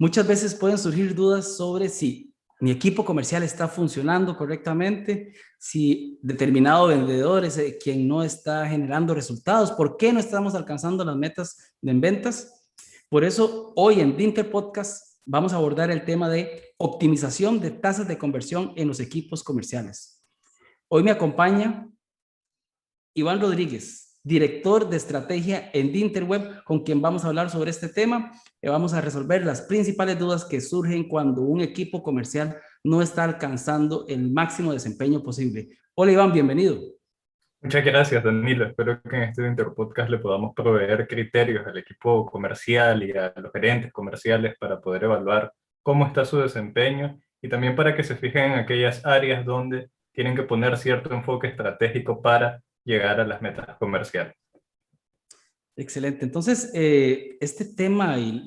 Muchas veces pueden surgir dudas sobre si mi equipo comercial está funcionando correctamente, si determinado vendedor es quien no está generando resultados, por qué no estamos alcanzando las metas en ventas. Por eso, hoy en Dinter Podcast vamos a abordar el tema de optimización de tasas de conversión en los equipos comerciales. Hoy me acompaña Iván Rodríguez, director de estrategia en Dinterweb, con quien vamos a hablar sobre este tema. Vamos a resolver las principales dudas que surgen cuando un equipo comercial no está alcanzando el máximo desempeño posible. Hola Iván, bienvenido. Muchas gracias, Danilo. Espero que en este Interpodcast le podamos proveer criterios al equipo comercial y a los gerentes comerciales para poder evaluar cómo está su desempeño y también para que se fijen en aquellas áreas donde tienen que poner cierto enfoque estratégico para llegar a las metas comerciales. Excelente. Entonces, este tema y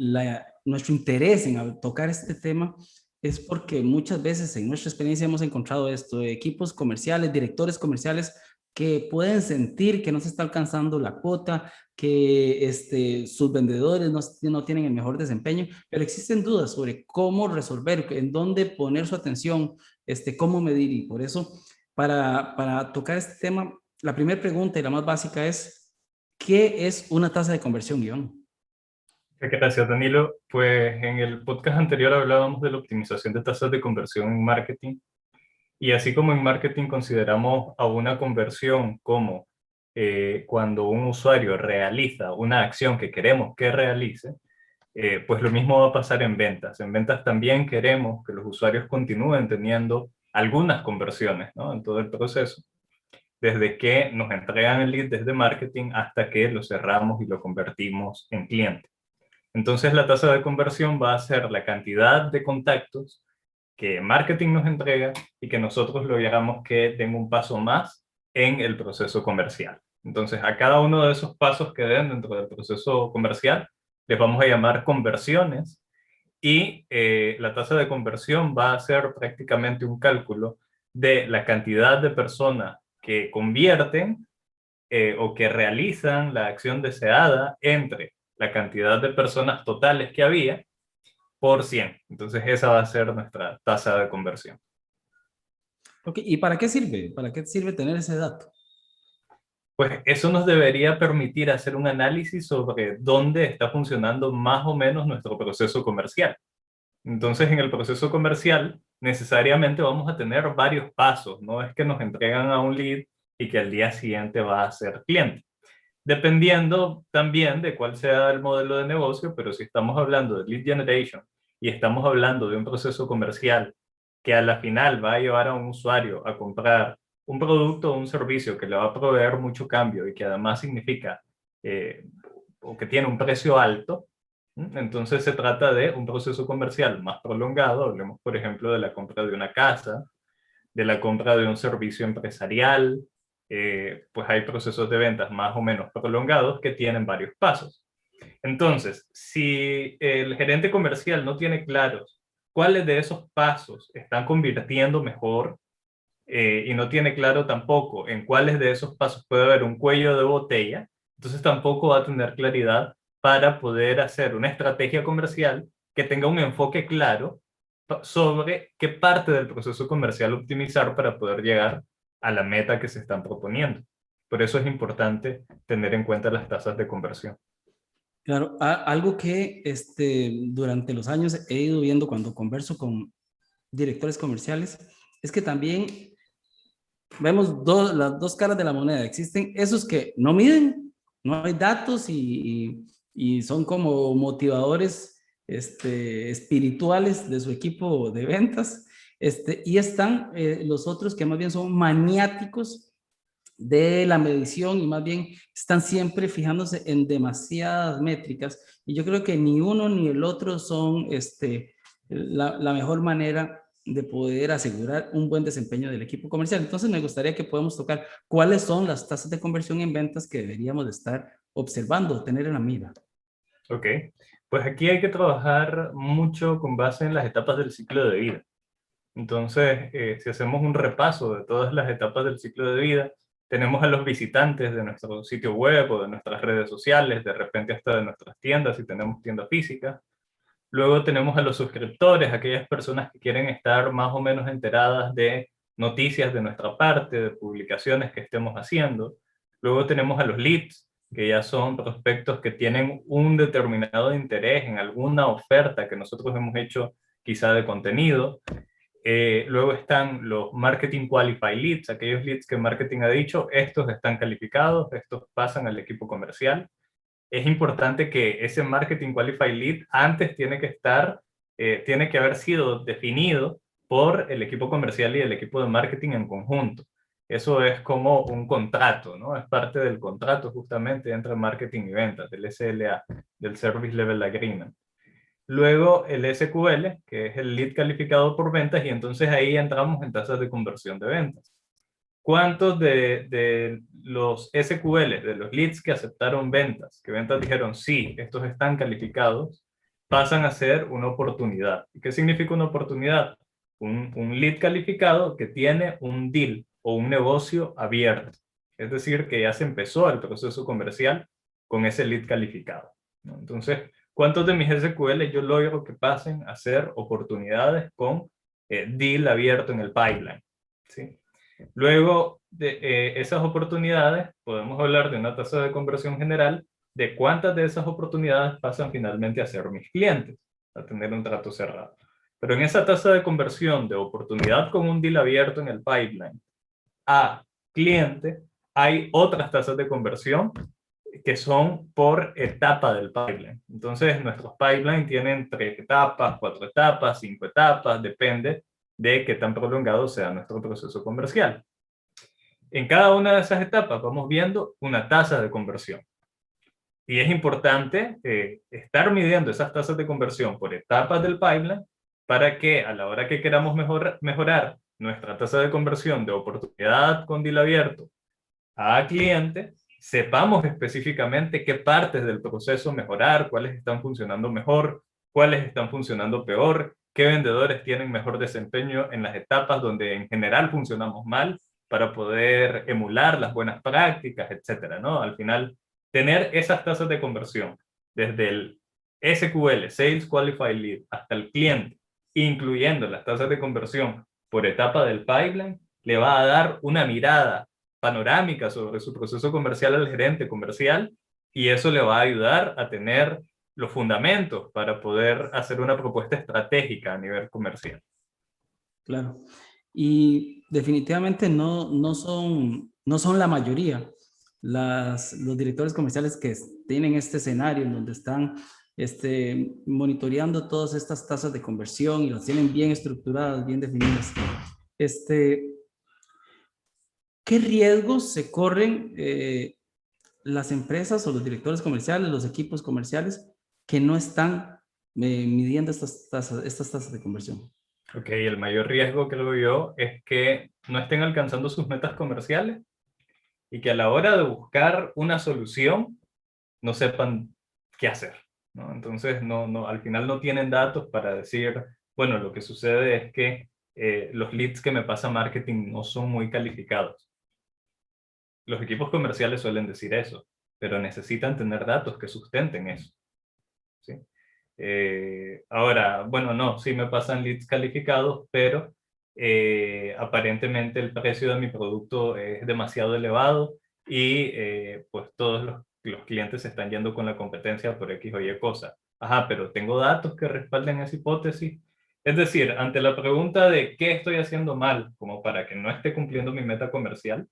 nuestro interés en tocar este tema es porque muchas veces en nuestra experiencia hemos encontrado esto, equipos comerciales, directores comerciales que pueden sentir que no se está alcanzando la cuota, que sus vendedores no tienen el mejor desempeño, pero existen dudas sobre cómo resolver, en dónde poner su atención, cómo medir. Y por eso, para tocar este tema, la primera pregunta y la más básica es, ¿qué es una tasa de conversión, Iván? Muchas gracias, Danilo. Pues en el podcast anterior hablábamos de la optimización de tasas de conversión en marketing. Y así como en marketing consideramos a una conversión como cuando un usuario realiza una acción que queremos que realice, pues lo mismo va a pasar en ventas. En ventas también queremos que los usuarios continúen teniendo algunas conversiones, ¿no? En todo el proceso, desde que nos entregan el lead desde marketing hasta que lo cerramos y lo convertimos en cliente. Entonces la tasa de conversión va a ser la cantidad de contactos que marketing nos entrega y que nosotros logramos que den un paso más en el proceso comercial. Entonces, a cada uno de esos pasos que den dentro del proceso comercial, les vamos a llamar conversiones y la tasa de conversión va a ser prácticamente un cálculo de la cantidad de personas que convierten o que realizan la acción deseada entre la cantidad de personas totales que había por 100. Entonces esa va a ser nuestra tasa de conversión. Ok, ¿y para qué sirve? ¿Para qué sirve tener ese dato? Pues eso nos debería permitir hacer un análisis sobre dónde está funcionando más o menos nuestro proceso comercial. Entonces en el proceso comercial necesariamente vamos a tener varios pasos, no es que nos entregan a un lead y que al día siguiente va a ser cliente. Dependiendo también de cuál sea el modelo de negocio, pero si estamos hablando de lead generation y estamos hablando de un proceso comercial que a la final va a llevar a un usuario a comprar un producto o un servicio que le va a proveer mucho cambio y que además significa eh, o que tiene un precio alto, entonces se trata de un proceso comercial más prolongado. Hablemos, por ejemplo, de la compra de una casa, de la compra de un servicio empresarial, pues hay procesos de ventas más o menos prolongados que tienen varios pasos. Entonces, si el gerente comercial no tiene claros cuáles de esos pasos están convirtiendo mejor y no tiene claro tampoco en cuáles de esos pasos puede haber un cuello de botella, entonces tampoco va a tener claridad para poder hacer una estrategia comercial que tenga un enfoque claro sobre qué parte del proceso comercial optimizar para poder llegar a la meta que se están proponiendo. Por eso es importante tener en cuenta las tasas de conversión. Claro, algo que durante los años he ido viendo cuando converso con directores comerciales es que también vemos las dos caras de la moneda. Existen esos que no miden, no hay datos y son como motivadores espirituales de su equipo de ventas. Y están los otros que más bien son maniáticos de la medición y más bien están siempre fijándose en demasiadas métricas. Y yo creo que ni uno ni el otro son la mejor manera de poder asegurar un buen desempeño del equipo comercial. Entonces me gustaría que podamos tocar cuáles son las tasas de conversión en ventas que deberíamos de estar observando, tener en la mira. Ok, pues aquí hay que trabajar mucho con base en las etapas del ciclo de vida. Entonces, si hacemos un repaso de todas las etapas del ciclo de vida, tenemos a los visitantes de nuestro sitio web o de nuestras redes sociales, de repente hasta de nuestras tiendas, si tenemos tienda física. Luego tenemos a los suscriptores, aquellas personas que quieren estar más o menos enteradas de noticias de nuestra parte, de publicaciones que estemos haciendo. Luego tenemos a los leads, que ya son prospectos que tienen un determinado interés en alguna oferta que nosotros hemos hecho quizá de contenido. Luego están los Marketing Qualified Leads, aquellos leads que marketing ha dicho, estos están calificados, estos pasan al equipo comercial. Es importante que ese Marketing Qualified Lead antes tiene que estar, tiene que haber sido definido por el equipo comercial y el equipo de marketing en conjunto. Eso es como un contrato, ¿no? Es parte del contrato justamente entre marketing y ventas, del SLA, del Service Level Agreement. Luego el SQL, que es el lead calificado por ventas, y entonces ahí entramos en tasas de conversión de ventas. ¿Cuántos de los SQL, de los leads que aceptaron ventas, que ventas dijeron, sí, estos están calificados, pasan a ser una oportunidad? ¿Y qué significa una oportunidad? Un lead calificado que tiene un deal o un negocio abierto. Es decir, que ya se empezó el proceso comercial con ese lead calificado, ¿no? Entonces, ¿cuántos de mis SQL yo logro que pasen a ser oportunidades con deal abierto en el pipeline? ¿Sí? Luego de esas oportunidades, podemos hablar de una tasa de conversión general, de cuántas de esas oportunidades pasan finalmente a ser mis clientes, a tener un trato cerrado. Pero en esa tasa de conversión de oportunidad con un deal abierto en el pipeline a cliente, hay otras tasas de conversión que son por etapa del pipeline. Entonces, nuestros pipelines tienen 3 etapas, 4 etapas, 5 etapas, depende de qué tan prolongado sea nuestro proceso comercial. En cada una de esas etapas vamos viendo una tasa de conversión. Y es importante estar midiendo esas tasas de conversión por etapas del pipeline para que a la hora que queramos mejorar nuestra tasa de conversión de oportunidad con deal abierto a cliente, sepamos específicamente qué partes del proceso mejorar, cuáles están funcionando mejor, cuáles están funcionando peor, qué vendedores tienen mejor desempeño en las etapas donde en general funcionamos mal, para poder emular las buenas prácticas, etcétera, ¿no? Al final, tener esas tasas de conversión desde el SQL, Sales Qualified Lead, hasta el cliente, incluyendo las tasas de conversión por etapa del pipeline, le va a dar una mirada panorámica sobre su proceso comercial al gerente comercial, y eso le va a ayudar a tener los fundamentos para poder hacer una propuesta estratégica a nivel comercial. Claro. Y definitivamente no son la mayoría los directores comerciales que tienen este escenario en donde están monitoreando todas estas tasas de conversión y las tienen bien estructuradas, bien definidas. ¿Qué riesgos se corren las empresas o los directores comerciales, los equipos comerciales que no están midiendo estas tasas de conversión? Ok, el mayor riesgo, creo yo, es que no estén alcanzando sus metas comerciales y que a la hora de buscar una solución no sepan qué hacer, ¿no? Entonces, al final no tienen datos para decir, bueno, lo que sucede es que los leads que me pasa marketing no son muy calificados. Los equipos comerciales suelen decir eso, pero necesitan tener datos que sustenten eso, ¿sí? Ahora, bueno, no, sí me pasan leads calificados, pero aparentemente el precio de mi producto es demasiado elevado y pues todos los clientes se están yendo con la competencia por X o Y cosa. Ajá, pero tengo datos que respalden esa hipótesis. Es decir, ante la pregunta de qué estoy haciendo mal, como para que no esté cumpliendo mi meta comercial,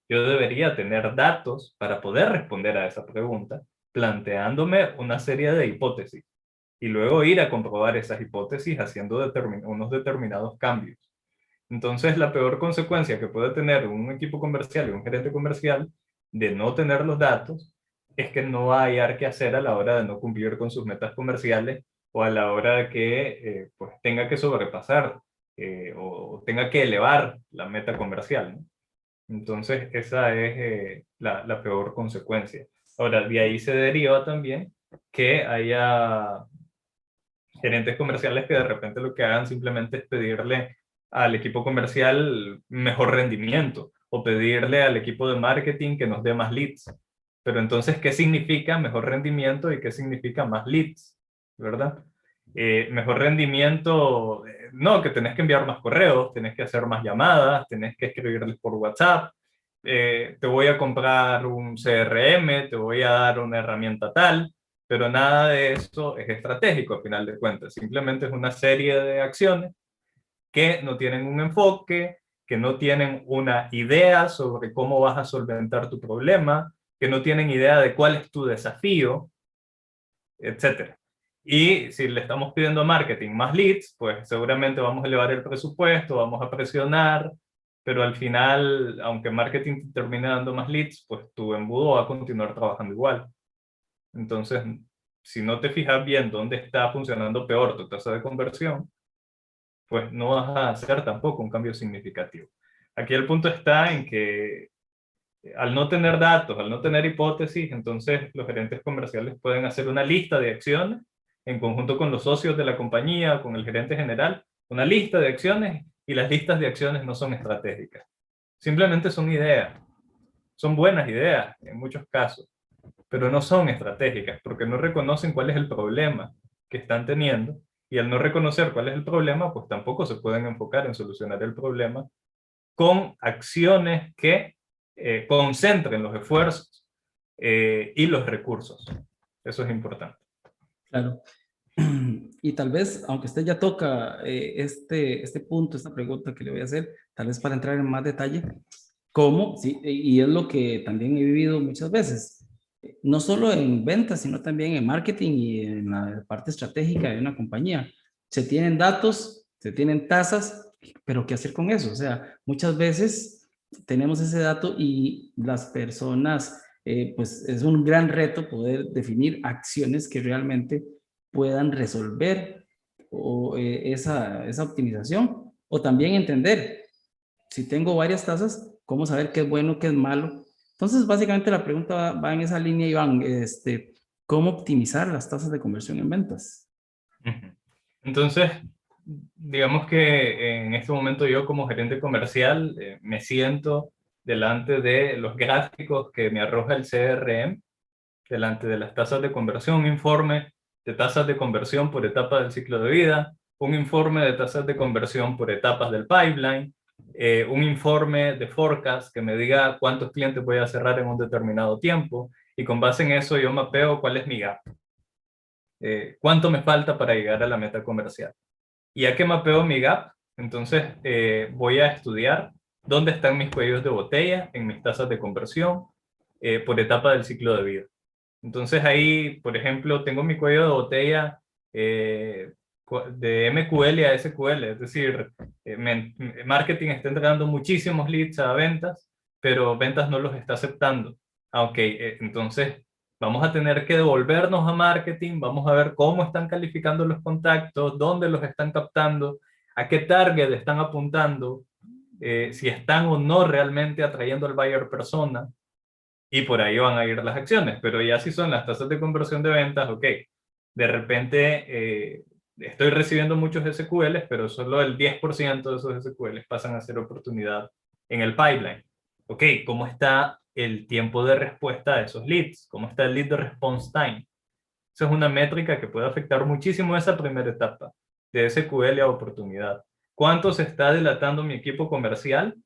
yo debería tener datos para poder responder a esa pregunta, planteándome una serie de hipótesis y luego ir a comprobar esas hipótesis haciendo unos determinados cambios. Entonces, la peor consecuencia que puede tener un equipo comercial y un gerente comercial de no tener los datos es que no va a hallar qué hacer a la hora de no cumplir con sus metas comerciales o a la hora de que pues tenga que sobrepasar o tenga que elevar la meta comercial, ¿no? Entonces, esa es la peor consecuencia. Ahora, de ahí se deriva también que haya gerentes comerciales que de repente lo que hagan simplemente es pedirle al equipo comercial mejor rendimiento o pedirle al equipo de marketing que nos dé más leads. Pero entonces, ¿qué significa mejor rendimiento y qué significa más leads? ¿Verdad? Mejor rendimiento, no, que tenés que enviar más correos, tenés que hacer más llamadas, tenés que escribirles por WhatsApp, te voy a comprar un CRM, te voy a dar una herramienta tal, pero nada de eso es estratégico a final de cuentas, simplemente es una serie de acciones que no tienen un enfoque, que no tienen una idea sobre cómo vas a solventar tu problema, que no tienen idea de cuál es tu desafío, etcétera. Y si le estamos pidiendo a marketing más leads, pues seguramente vamos a elevar el presupuesto, vamos a presionar, pero al final, aunque marketing te termine dando más leads, pues tu embudo va a continuar trabajando igual. Entonces, si no te fijas bien dónde está funcionando peor tu tasa de conversión, pues no vas a hacer tampoco un cambio significativo. Aquí el punto está en que al no tener datos, al no tener hipótesis, entonces los gerentes comerciales pueden hacer una lista de acciones en conjunto con los socios de la compañía, con el gerente general, una lista de acciones, y las listas de acciones no son estratégicas. Simplemente son ideas. Son buenas ideas en muchos casos, pero no son estratégicas porque no reconocen cuál es el problema que están teniendo, y al no reconocer cuál es el problema, pues tampoco se pueden enfocar en solucionar el problema con acciones que concentren los esfuerzos y los recursos. Eso es importante. Claro. Y tal vez, aunque usted ya toca este punto, esta pregunta que le voy a hacer, tal vez para entrar en más detalle, ¿cómo? Sí, y es lo que también he vivido muchas veces, no solo en ventas, sino también en marketing y en la parte estratégica de una compañía. Se tienen datos, se tienen tasas, pero ¿qué hacer con eso? O sea, muchas veces tenemos ese dato y las personas, pues es un gran reto poder definir acciones que realmente puedan resolver esa optimización, o también entender, si tengo varias tasas, cómo saber qué es bueno, qué es malo. Entonces, básicamente la pregunta va en esa línea, Iván, ¿cómo optimizar las tasas de conversión en ventas? Entonces, digamos que en este momento yo como gerente comercial me siento delante de los gráficos que me arroja el CRM, delante de las tasas de conversión, un informe de tasas de conversión por etapa del ciclo de vida, un informe de tasas de conversión por etapas del pipeline, un informe de forecast que me diga cuántos clientes voy a cerrar en un determinado tiempo, y con base en eso yo mapeo cuál es mi gap, cuánto me falta para llegar a la meta comercial. Y ya que mapeo mi gap, entonces voy a estudiar dónde están mis cuellos de botella en mis tasas de conversión por etapa del ciclo de vida. Entonces ahí, por ejemplo, tengo mi cuello de botella de MQL a SQL, es decir, marketing está entregando muchísimos leads a ventas, pero ventas no los está aceptando. Ok, entonces vamos a tener que devolvernos a marketing, vamos a ver cómo están calificando los contactos, dónde los están captando, a qué target están apuntando, si están o no realmente atrayendo al buyer persona, y por ahí van a ir las acciones. Pero ya si son las tasas de conversión de ventas, ok, de repente estoy recibiendo muchos SQLs, pero solo el 10% de esos SQLs pasan a ser oportunidad en el pipeline. Ok, ¿cómo está el tiempo de respuesta a esos leads? ¿Cómo está el lead response time? Esa es una métrica que puede afectar muchísimo esa primera etapa de SQL a oportunidad. ¿Cuánto se está dilatando mi equipo comercial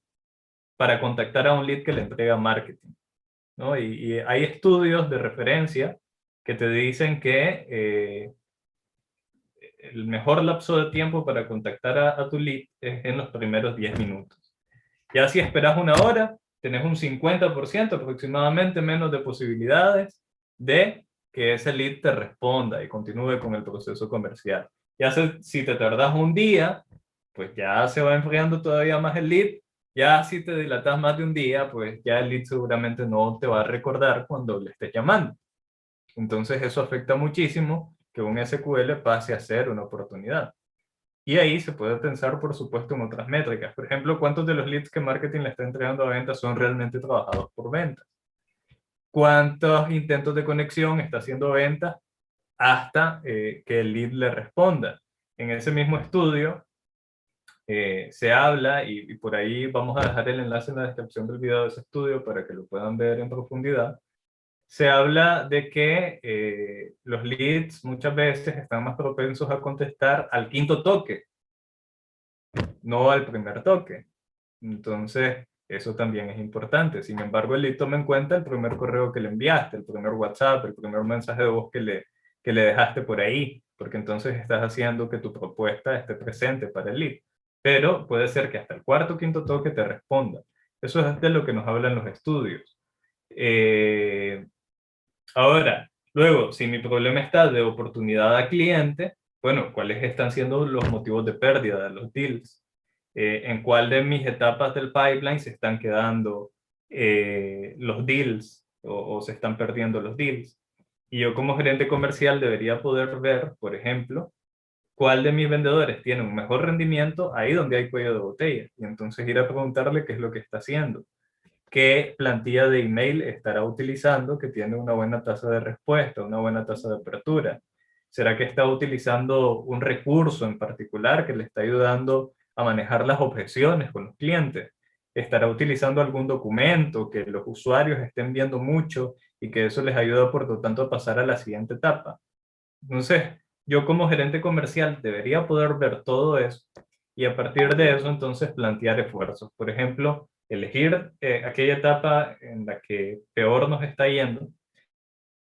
para contactar a un lead que le entrega marketing? ¿No? Y hay estudios de referencia que te dicen que el mejor lapso de tiempo para contactar a tu lead es en los primeros 10 minutos. Ya si esperas una hora, tenés un 50% aproximadamente menos de posibilidades de que ese lead te responda y continúe con el proceso comercial. Ya si te tardas un día, pues ya se va enfriando todavía más el lead. Ya si te dilatas más de un día, pues ya el lead seguramente no te va a recordar cuando le estés llamando. Entonces eso afecta muchísimo que un SQL pase a ser una oportunidad. Y ahí se puede pensar, por supuesto, en otras métricas. Por ejemplo, ¿cuántos de los leads que marketing le está entregando a ventas son realmente trabajados por ventas? ¿Cuántos intentos de conexión está haciendo ventas hasta que el lead le responda? En ese mismo estudio se habla, y por ahí vamos a dejar el enlace en la descripción del video de ese estudio para que lo puedan ver en profundidad, se habla de que los leads muchas veces están más propensos a contestar al quinto toque, no al primer toque. Entonces, eso también es importante. Sin embargo, el lead toma en cuenta el primer correo que le enviaste, el primer WhatsApp, el primer mensaje de voz que le dejaste por ahí, porque entonces estás haciendo que tu propuesta esté presente para el lead. Pero puede ser que hasta el cuarto o quinto toque te responda. Eso es de lo que nos hablan los estudios. Eh, Ahora, luego, si mi problema está de oportunidad a cliente, bueno, ¿cuáles están siendo los motivos de pérdida de los deals? ¿En cuál de mis etapas del pipeline se están quedando los deals o se están perdiendo los deals? Y yo como gerente comercial debería poder ver, por ejemplo, cuál de mis vendedores tiene un mejor rendimiento ahí donde hay cuello de botella. Y entonces ir a preguntarle qué es lo que está haciendo, qué plantilla de email estará utilizando que tiene una buena tasa de respuesta, una buena tasa de apertura. ¿Será que está utilizando un recurso en particular que le está ayudando a manejar las objeciones con los clientes? ¿Estará utilizando algún documento que los usuarios estén viendo mucho y que eso les ayuda por lo tanto a pasar a la siguiente etapa? Entonces, yo como gerente comercial debería poder ver todo eso y a partir de eso entonces plantear esfuerzos. Por ejemplo, elegir aquella etapa en la que peor nos está yendo,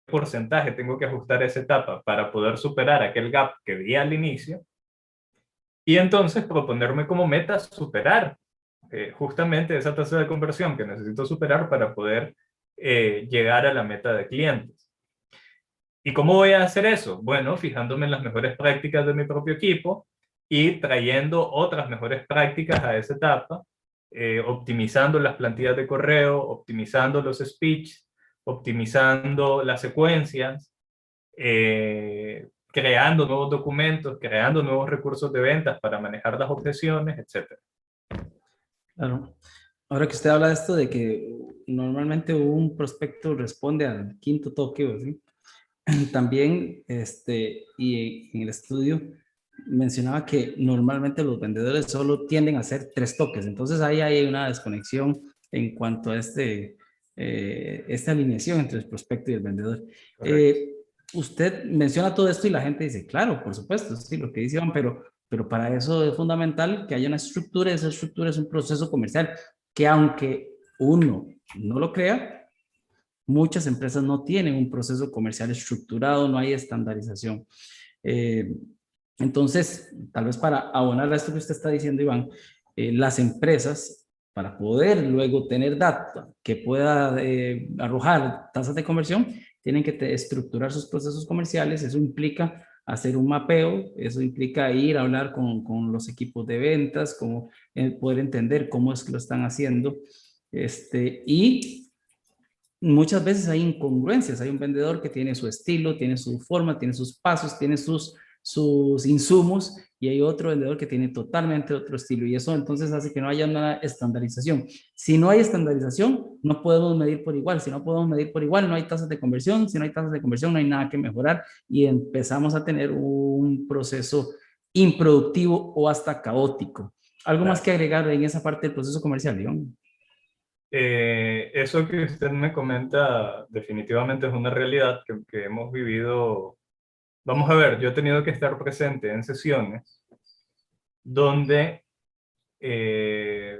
qué porcentaje tengo que ajustar esa etapa para poder superar aquel gap que vi al inicio y entonces proponerme como meta superar justamente esa tasa de conversión que necesito superar para poder llegar a la meta de clientes. ¿Y cómo voy a hacer eso? Bueno, fijándome en las mejores prácticas de mi propio equipo y trayendo otras mejores prácticas a esa etapa, optimizando las plantillas de correo, optimizando los speech, optimizando las secuencias, creando nuevos documentos, creando nuevos recursos de ventas para manejar las objeciones, etc. Claro. Ahora que usted habla de esto de que normalmente un prospecto responde al quinto toque, ¿o sí? También, y en el estudio mencionaba que normalmente los vendedores solo tienden a hacer 3 toques. Entonces ahí hay una desconexión en cuanto a esta alineación entre el prospecto y el vendedor. Correcto. Usted menciona todo esto y la gente dice, claro, por supuesto, sí, lo que dice Iván, pero para eso es fundamental que haya una estructura. Esa estructura es un proceso comercial que, aunque uno no lo crea, muchas empresas no tienen un proceso comercial estructurado, no hay estandarización. Eh, entonces, tal vez para abonar a esto que usted está diciendo, Iván, las empresas, para poder luego tener data que pueda arrojar tasas de conversión, tienen que estructurar sus procesos comerciales. Eso implica hacer un mapeo, eso implica ir a hablar con los equipos de ventas, como, poder entender cómo es que lo están haciendo. Y muchas veces hay incongruencias. Hay un vendedor que tiene su estilo, tiene su forma, tiene sus pasos, tiene sus insumos, y hay otro vendedor que tiene totalmente otro estilo, y eso entonces hace que no haya una estandarización. Si no hay estandarización, no podemos medir por igual. Si no podemos medir por igual, no hay tasas de conversión. Si no hay tasas de conversión, no hay nada que mejorar y empezamos a tener un proceso improductivo o hasta caótico. ¿Algo más Claro. que agregar en esa parte del proceso comercial, León? Eso que usted me comenta definitivamente es una realidad que hemos vivido. Vamos a ver, yo he tenido que estar presente en sesiones donde,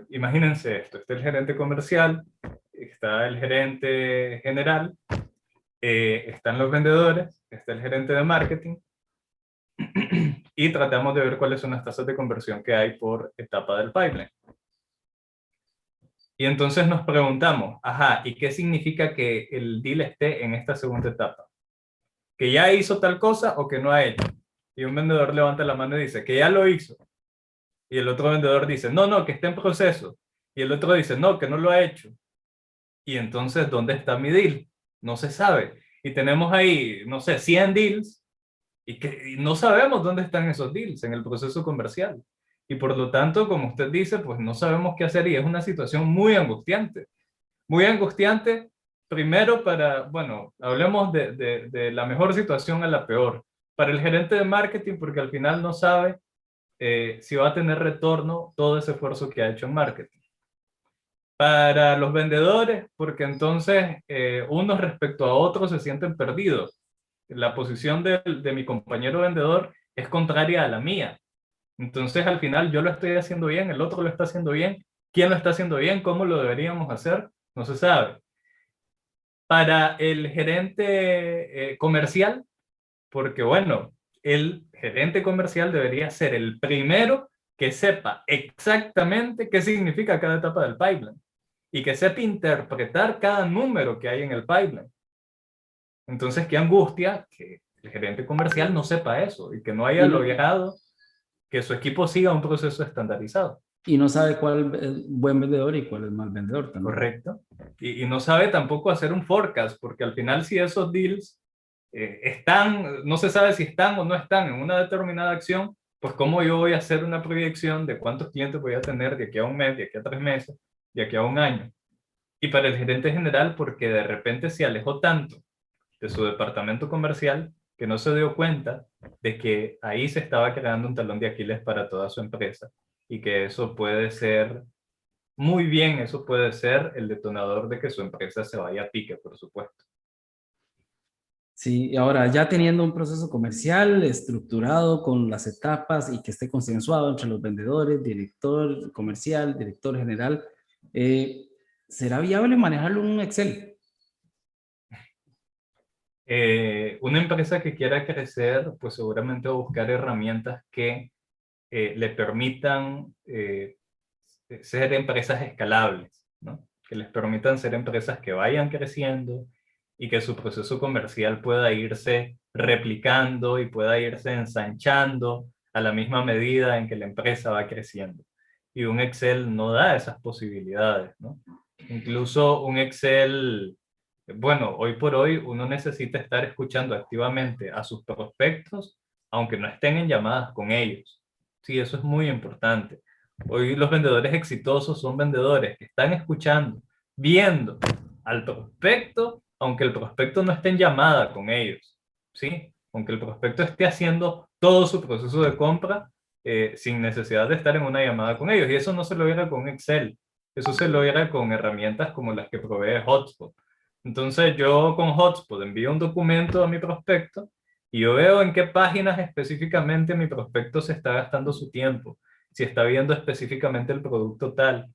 imagínense esto, está el gerente comercial, está el gerente general, están los vendedores, está el gerente de marketing, y tratamos de ver cuáles son las tasas de conversión que hay por etapa del pipeline. Y entonces nos preguntamos, ajá, ¿y qué significa que el deal esté en esta segunda etapa? ¿Que ya hizo tal cosa o que no ha hecho? Y un vendedor levanta la mano y dice, que ya lo hizo. Y el otro vendedor dice, no, no, que está en proceso. Y el otro dice, no, que no lo ha hecho. Y entonces, ¿dónde está mi deal? No se sabe. Y tenemos ahí, no sé, 100 deals y no sabemos dónde están esos deals en el proceso comercial. Y por lo tanto, como usted dice, pues no sabemos qué hacer y es una situación muy angustiante. Muy angustiante, primero para, bueno, hablemos de la mejor situación a la peor. Para el gerente de marketing, porque al final no sabe si va a tener retorno todo ese esfuerzo que ha hecho en marketing. Para los vendedores, porque entonces unos respecto a otros se sienten perdidos. La posición de mi compañero vendedor es contraria a la mía. Entonces al final yo lo estoy haciendo bien, el otro lo está haciendo bien. ¿Quién lo está haciendo bien? ¿Cómo lo deberíamos hacer? No se sabe. Para el gerente comercial, porque bueno, el gerente comercial debería ser el primero que sepa exactamente qué significa cada etapa del pipeline y que sepa interpretar cada número que hay en el pipeline. Entonces, qué angustia que el gerente comercial no sepa eso y que no haya Y no, logrado que su equipo siga un proceso estandarizado. y no sabe cuál es buen vendedor y cuál es mal vendedor también. Correcto. Y no sabe tampoco hacer un forecast, porque al final si esos deals están, no se sabe si están o no están en una determinada acción, pues cómo yo voy a hacer una proyección de cuántos clientes voy a tener de aquí a un mes, de aquí a 3 meses, de aquí a un año. Y para el gerente general, porque de repente se alejó tanto de su departamento comercial que no se dio cuenta de que ahí se estaba creando un talón de Aquiles para toda su empresa y que eso puede ser, muy bien, eso puede ser el detonador de que su empresa se vaya a pique, por supuesto. Sí, y ahora ya teniendo un proceso comercial estructurado con las etapas y que esté consensuado entre los vendedores, director comercial, director general, eh, ¿será viable manejarlo en un Excel? Una empresa que quiera crecer, pues seguramente va a buscar herramientas que le permitan ser empresas escalables, ¿no? Que les permitan ser empresas que vayan creciendo y que su proceso comercial pueda irse replicando y pueda irse ensanchando a la misma medida en que la empresa va creciendo. Y un Excel no da esas posibilidades, ¿no? Incluso un Excel, bueno, hoy por hoy uno necesita estar escuchando activamente a sus prospectos, aunque no estén en llamadas con ellos. Sí, eso es muy importante. Hoy los vendedores exitosos son vendedores que están escuchando, viendo al prospecto, aunque el prospecto no esté en llamada con ellos, ¿sí? Aunque el prospecto esté haciendo todo su proceso de compra sin necesidad de estar en una llamada con ellos. Y eso no se logra con Excel, eso se logra con herramientas como las que provee Hotspot. Entonces yo con Hotspot envío un documento a mi prospecto y yo veo en qué páginas específicamente mi prospecto se está gastando su tiempo, si está viendo específicamente el producto tal.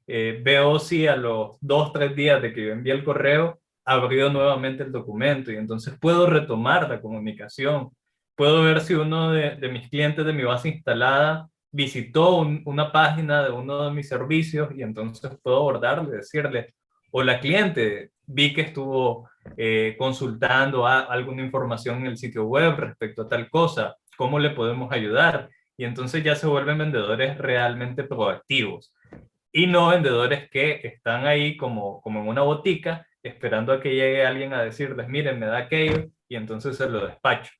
Veo si a los 2, 3 días de que yo envié el correo, abrió nuevamente el documento y entonces puedo retomar la comunicación. Puedo ver si uno de mis clientes de mi base instalada visitó una página de uno de mis servicios y entonces puedo abordarle, decirle, hola cliente, vi que estuvo consultando alguna información en el sitio web respecto a tal cosa, ¿cómo le podemos ayudar? Y entonces ya se vuelven vendedores realmente proactivos y no vendedores que están ahí como en una botica esperando a que llegue alguien a decirles, miren, me da aquello y entonces se lo despacho.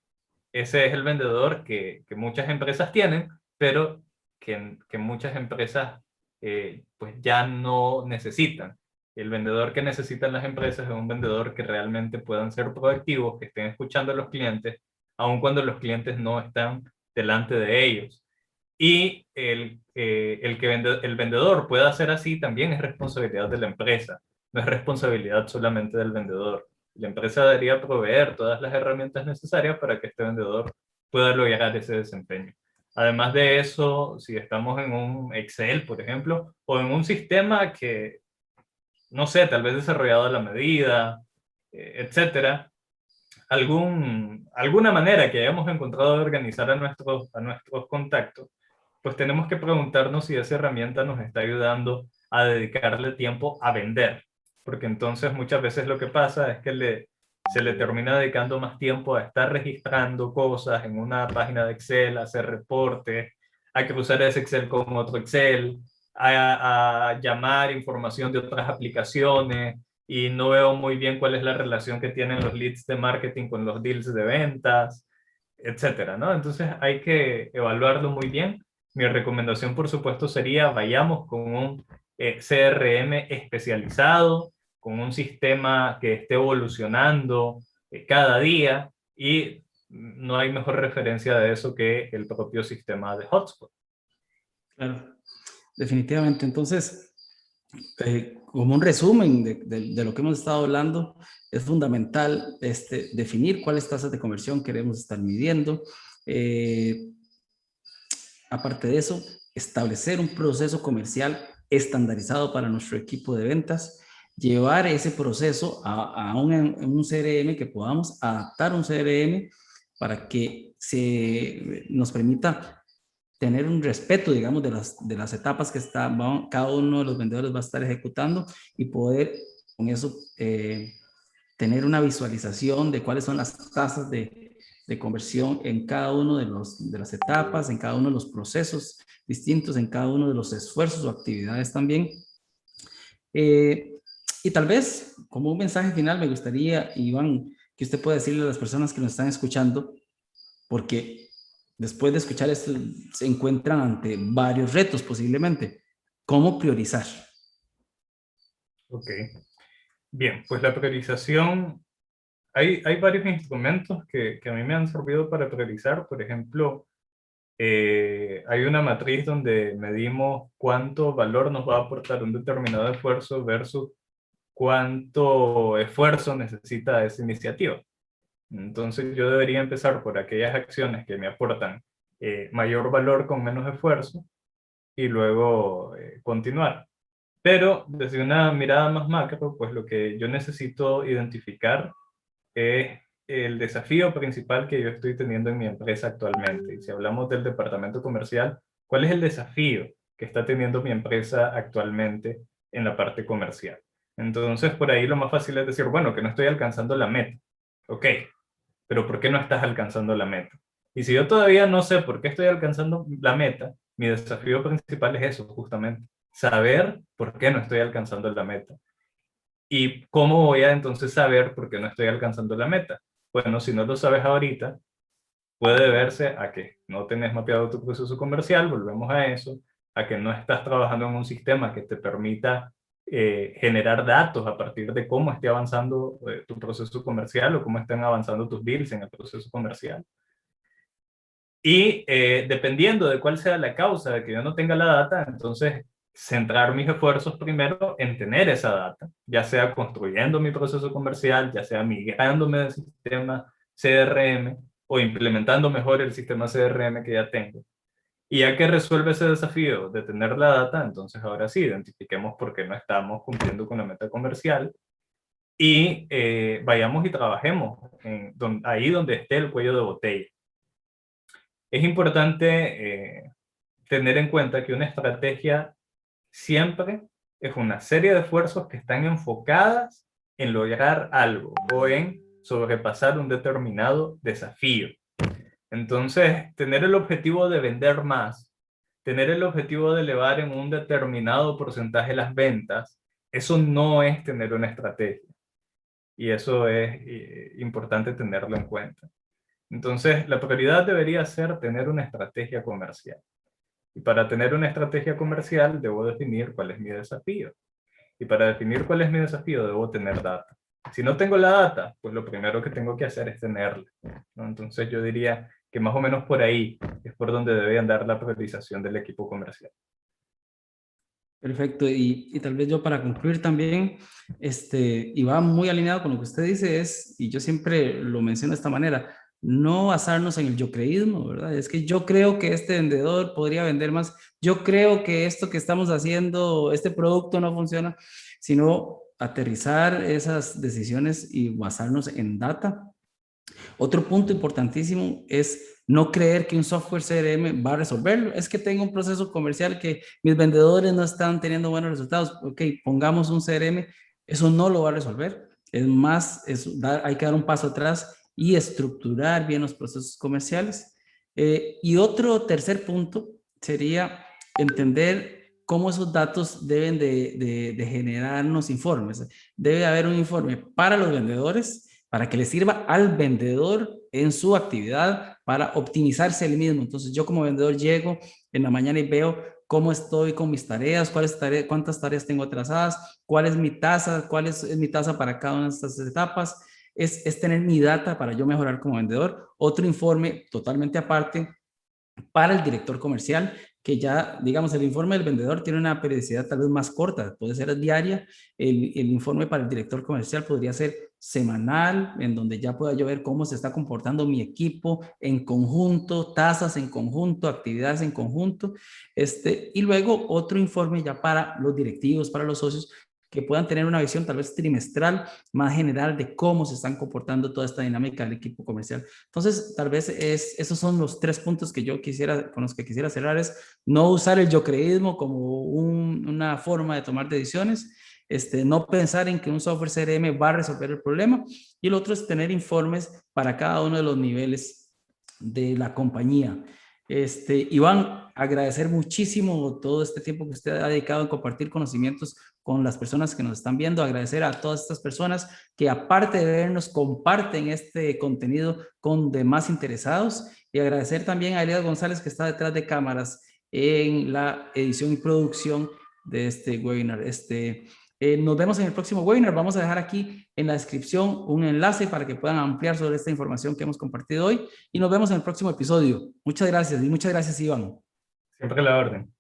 Ese es el vendedor que muchas empresas tienen, pero que muchas empresas pues ya no necesitan. El vendedor que necesitan las empresas es un vendedor que realmente puedan ser proactivos, que estén escuchando a los clientes, aun cuando los clientes no están delante de ellos. Y el vendedor pueda hacer así también es responsabilidad de la empresa, no es responsabilidad solamente del vendedor. La empresa debería proveer todas las herramientas necesarias para que este vendedor pueda lograr ese desempeño. Además de eso, si estamos en un Excel, por ejemplo, o en un sistema que, no sé, tal vez desarrollado a la medida, etcétera, alguna manera que hayamos encontrado de organizar a nuestros contactos, pues tenemos que preguntarnos si esa herramienta nos está ayudando a dedicarle tiempo a vender. Porque entonces muchas veces lo que pasa es que se le termina dedicando más tiempo a estar registrando cosas en una página de Excel, a hacer reportes, a cruzar ese Excel con otro Excel, a llamar información de otras aplicaciones, y no veo muy bien cuál es la relación que tienen los leads de marketing con los deals de ventas, etcétera, ¿no? Entonces hay que evaluarlo muy bien. Mi recomendación, por supuesto, sería vayamos con un CRM especializado, con un sistema que esté evolucionando cada día y no hay mejor referencia de eso que el propio sistema de Hotspot. Claro, definitivamente. Entonces, Como un resumen de lo que hemos estado hablando, es fundamental definir cuáles tasas de conversión queremos estar midiendo. Aparte de eso, establecer un proceso comercial estandarizado para nuestro equipo de ventas, llevar ese proceso a un CRM, que podamos adaptar un CRM para que nos permita tener un respeto, digamos, de las etapas que cada uno de los vendedores va a estar ejecutando, y poder con eso tener una visualización de cuáles son las tasas de conversión en cada uno de las etapas, en cada uno de los procesos distintos, en cada uno de los esfuerzos o actividades también. Y tal vez, como un mensaje final, me gustaría, Iván, que usted pueda decirle a las personas que nos están escuchando, porque después de escuchar esto se encuentran ante varios retos posiblemente. ¿Cómo priorizar? Ok. Bien, pues la priorización, hay varios instrumentos que a mí me han servido para priorizar. Por ejemplo, hay una matriz donde medimos cuánto valor nos va a aportar un determinado esfuerzo versus cuánto esfuerzo necesita esa iniciativa. Entonces yo debería empezar por aquellas acciones que me aportan mayor valor con menos esfuerzo y luego continuar. Pero desde una mirada más macro, pues lo que yo necesito identificar es el desafío principal que yo estoy teniendo en mi empresa actualmente. Y si hablamos del departamento comercial, ¿cuál es el desafío que está teniendo mi empresa actualmente en la parte comercial? Entonces, por ahí lo más fácil es decir, bueno, que no estoy alcanzando la meta. Ok, pero ¿por qué no estás alcanzando la meta? Y si yo todavía no sé por qué estoy alcanzando la meta, mi desafío principal es eso, justamente, saber por qué no estoy alcanzando la meta. ¿Y cómo voy a entonces saber por qué no estoy alcanzando la meta? Bueno, si no lo sabes ahorita, puede deberse a que no tenés mapeado tu proceso comercial, volvemos a eso, a que no estás trabajando en un sistema que te permita generar datos a partir de cómo esté avanzando tu proceso comercial o cómo estén avanzando tus deals en el proceso comercial. Y dependiendo de cuál sea la causa de que yo no tenga la data, entonces centrar mis esfuerzos primero en tener esa data, ya sea construyendo mi proceso comercial, ya sea migrándome del sistema CRM o implementando mejor el sistema CRM que ya tengo. Y ya que resuelve ese desafío de tener la data, entonces ahora sí, identifiquemos por qué no estamos cumpliendo con la meta comercial y vayamos y trabajemos ahí donde esté el cuello de botella. Es importante tener en cuenta que una estrategia siempre es una serie de esfuerzos que están enfocadas en lograr algo o en sobrepasar un determinado desafío. Entonces, tener el objetivo de vender más, tener el objetivo de elevar en un determinado porcentaje las ventas, eso no es tener una estrategia. Y eso es importante tenerlo en cuenta. Entonces, la prioridad debería ser tener una estrategia comercial. Y para tener una estrategia comercial, debo definir cuál es mi desafío. Y para definir cuál es mi desafío, debo tener data. Si no tengo la data, pues lo primero que tengo que hacer es tenerla, ¿no? Entonces yo diría que más o menos por ahí es por donde debe andar la priorización del equipo comercial. Perfecto. Y tal vez yo para concluir también, y va muy alineado con lo que usted dice, y yo siempre lo menciono de esta manera, no basarnos en el yo creísmo, ¿verdad? Es que yo creo que este vendedor podría vender más, yo creo que esto que estamos haciendo, este producto no funciona, sino aterrizar esas decisiones y basarnos en data. Otro punto importantísimo es no creer que un software CRM va a resolverlo. Es que tengo un proceso comercial que mis vendedores no están teniendo buenos resultados. Ok, pongamos un CRM, eso no lo va a resolver. Es más, hay que dar un paso atrás y estructurar bien los procesos comerciales. Y otro tercer punto sería entender cómo esos datos deben de generarnos informes. Debe haber un informe para los vendedores, para que le sirva al vendedor en su actividad para optimizarse el mismo. Entonces yo como vendedor llego en la mañana y veo cómo estoy con mis tareas, cuántas tareas tengo atrasadas, cuál es mi tasa, es mi tasa para cada una de estas etapas. Es tener mi data para yo mejorar como vendedor. Otro informe totalmente aparte para el director comercial, que ya, digamos, el informe del vendedor tiene una periodicidad tal vez más corta, puede ser diaria. El informe para el director comercial podría ser semanal, en donde ya pueda yo ver cómo se está comportando mi equipo en conjunto, tasas en conjunto, actividades en conjunto, y luego otro informe ya para los directivos, para los socios, que puedan tener una visión tal vez trimestral más general de cómo se están comportando toda esta dinámica del equipo comercial. Entonces, tal vez esos son los 3 puntos que yo quisiera, con los que quisiera cerrar, es no usar el yo-creísmo como una forma de tomar decisiones, no pensar en que un software CRM va a resolver el problema, y el otro es tener informes para cada uno de los niveles de la compañía. Iván, agradecer muchísimo todo este tiempo que usted ha dedicado en compartir conocimientos con las personas que nos están viendo, agradecer a todas estas personas que aparte de vernos comparten este contenido con demás interesados, y agradecer también a Elías González que está detrás de cámaras en la edición y producción de este webinar. Nos vemos en el próximo webinar. Vamos a dejar aquí en la descripción un enlace para que puedan ampliar sobre esta información que hemos compartido hoy, y nos vemos en el próximo episodio. Muchas gracias, y muchas gracias, Iván. Siempre a la orden.